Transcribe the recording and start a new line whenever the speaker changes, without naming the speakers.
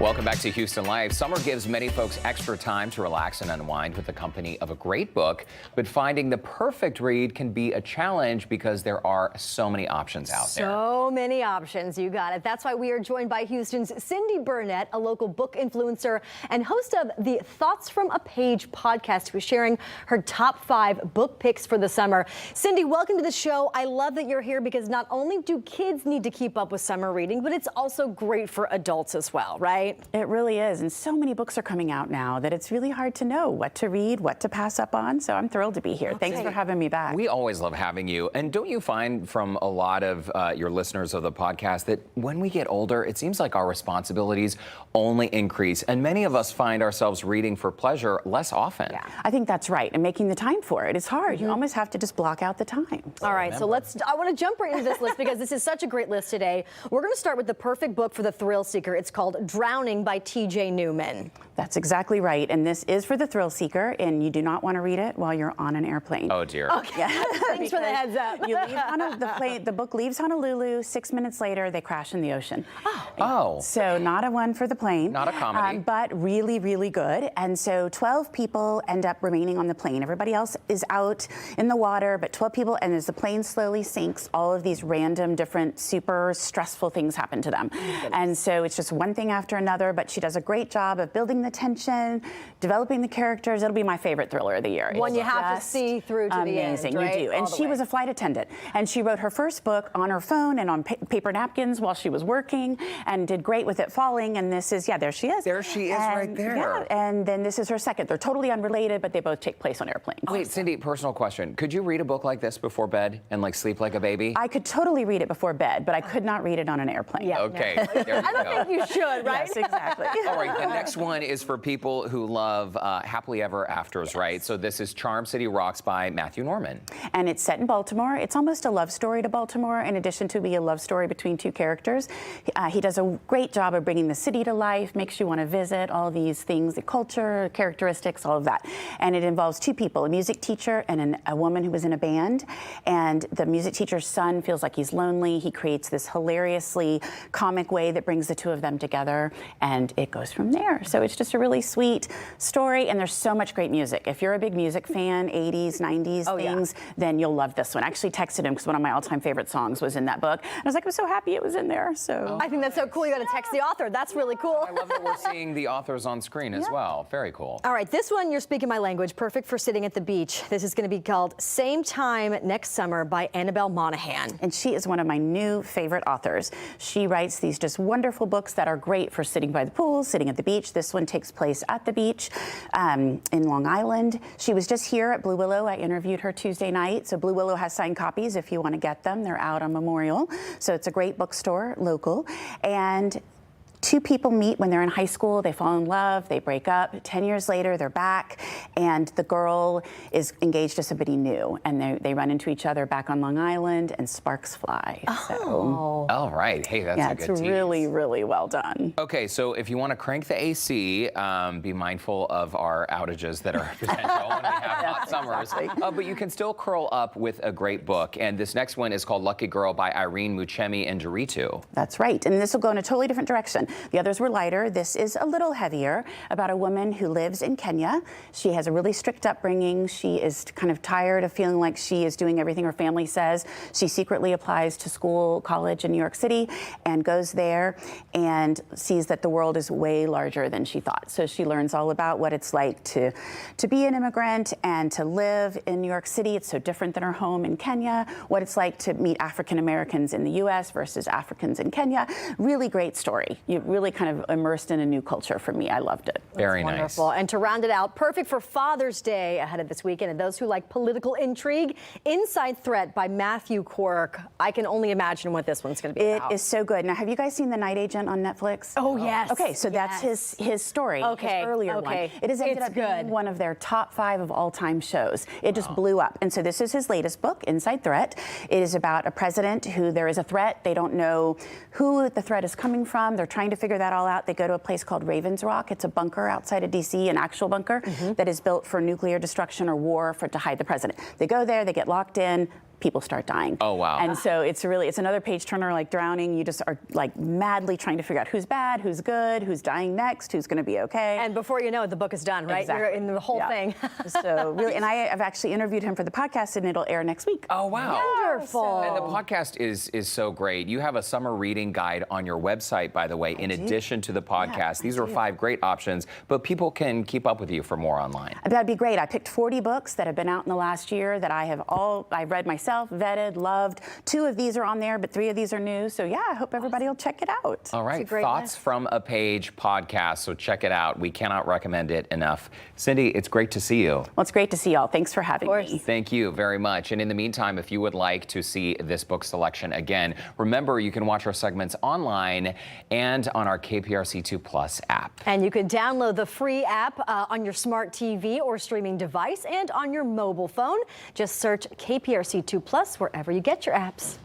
Welcome back to Houston Life. Summer gives many folks extra time to relax and unwind with the company of a great book, but finding the perfect read can be a challenge because there are so many options out there.
So many options, you got it. That's why we are joined by Houston's Cindy Burnett, a local book influencer and host of the Thoughts from a Page podcast, who is sharing her top 5 book picks for the summer. Cindy, welcome to the show. I love that you're here because not only do kids need to keep up with summer reading, but it's also great for adults as well, right?
It really is, and so many books are coming out now that it's really hard to know what to read, what to pass up on, so I'm thrilled to be here. Thanks for having me back.
We always love having you, and don't you find from a lot of your listeners of the podcast that when we get older, it seems like our responsibilities only increase, and many of us find ourselves reading for pleasure less often.
Yeah, I think that's right, and making the time for it is hard. You almost have to just block out the time.
All right, so I want to jump right into this list because this is such a great list today. We're going to start with the perfect book for the thrill seeker. It's called Drowning by T.J. Newman.
That's exactly right, and this is for the thrill seeker, and you do not want to read it while you're on an airplane.
Oh dear.
Okay. Yeah. Thanks for the heads up.
You leave the book leaves Honolulu. 6 minutes later, they crash in the ocean.
Oh.
So not a one for the plane.
Not a comedy.
But really, really good. And so 12 people end up remaining on the plane. Everybody else is out in the water, but 12 people, and as the plane slowly sinks, all of these random, different, super stressful things happen to them. And so it's just one thing after another, but she does a great job of building the tension, developing the characters. It'll be my favorite thriller of the year.
One you have to see through to the end,
amazing,
right?
you do. And she was a flight attendant, and she wrote her first book on her phone and on paper napkins while she was working, and did great with it falling. And this is, there she is.
There she is, right there.
Yeah, and then this is her second. They're totally unrelated, but they both take place on airplanes.
Wait, Cindy, personal question. Could you read a book like this before bed and like sleep like a baby?
I could totally read it before bed, but I could not read it on an airplane.
Yeah,
okay.
no.
There you
I don't
go.
think you should, right?
Yes, exactly.
All right, the next one is for people who love happily ever afters, right? So this is Charm City Rocks by Matthew Norman.
And it's set in Baltimore. It's almost a love story to Baltimore, in addition to being a love story between two characters. He does a great job of bringing the city to life, makes you want to visit all these things, the culture, characteristics, all of that. And it involves two people, a music teacher and a woman who was in a band. And the music teacher's son feels like he's lonely. He creates this hilariously comic way that brings the two of them together, and it goes from there. So it's just a really sweet story, and there's so much great music. If you're a big music fan, 80s, 90s things, then you'll love this one. I actually texted him because one of my all-time favorite songs was in that book. And I was like, I'm so happy it was in there. So
I think that's so cool. You got to text the author. That's really cool.
I love that we're seeing the authors on screen as well. Very cool.
All right, this one, you're speaking my language, perfect for sitting at the beach. This is going to be called Same Time Next Summer by Annabelle Monaghan.
And she is one of my new favorite authors. She writes these just wonderful books that are great for sitting by the pool, sitting at the beach. This one takes place at the beach in Long Island. She was just here at Blue Willow. I interviewed her Tuesday night. So Blue Willow has signed copies if you want to get them. They're out on Memorial. So it's a great bookstore, local. And two people meet when they're in high school, they fall in love, they break up. 10 years later, they're back, and the girl is engaged to somebody new, and they run into each other back on Long Island, and sparks fly. So,
All right. Hey, that's a good
it's
tease.
really, really well done.
Okay, so if you want to crank the AC, be mindful of our outages that are potential when we have hot summers. But you can still curl up with a great book. And this next one is called Lucky Girl by Irene Muchemi and Doritu.
That's right, and this will go in a totally different direction. The others were lighter. This is a little heavier, about a woman who lives in Kenya. She has a really strict upbringing. She is kind of tired of feeling like she is doing everything her family says. She secretly applies to college in New York City, and goes there and sees that the world is way larger than she thought. So she learns all about what it's like to be an immigrant and to live in New York City. It's so different than her home in Kenya, what it's like to meet African Americans in the US versus Africans in Kenya. Really great story. You really kind of immersed in a new culture for me. I loved it.
Very nice.
Wonderful. And to round it out, perfect for Father's Day ahead of this weekend, and those who like political intrigue, Inside Threat by Matthew Quirk. I can only imagine what this one's going to be about.
It is so good. Now, have you guys seen The Night Agent on Netflix?
Oh, yes.
Okay, so that's his story, his earlier one. It has ended up being one of their top 5 of all-time shows. It just blew up. And so this is his latest book, Inside Threat. It is about a president who there is a threat. They don't know who the threat is coming from. They're trying to figure that all out. They go to a place called Ravens Rock. It's a bunker outside of D.C., an actual bunker that is built for nuclear destruction or war to hide the president. They go there, they get locked in, people start dying.
Oh, wow.
And so it's another page turner like drowning. You just are like madly trying to figure out who's bad, who's good, who's dying next, who's going to be okay.
And before you know it, the book is done, right?
Exactly.
You're in the whole thing.
So really, and I have actually interviewed him for the podcast, and it'll air next week.
Oh, wow.
Wonderful.
And the podcast is so great. You have a summer reading guide on your website, by the way, in addition to the podcast. These are 5 great options, but people can keep up with you for more online.
That'd be great. I picked 40 books that have been out in the last year that I've read myself, vetted, loved. 2 of these are on there, but 3 of these are new. So yeah, I hope everybody will check it out.
All right, Thoughts from a Page podcast. So check it out. We cannot recommend it enough. Cindy, it's great to see you.
Well, it's great to see y'all. Thanks for having me.
Thank you very much. And in the meantime, if you would like to see this book selection again, remember you can watch our segments online and on our KPRC2 Plus app.
And you can download the free app on your smart TV or streaming device and on your mobile phone. Just search KPRC2 Plus wherever you get your apps.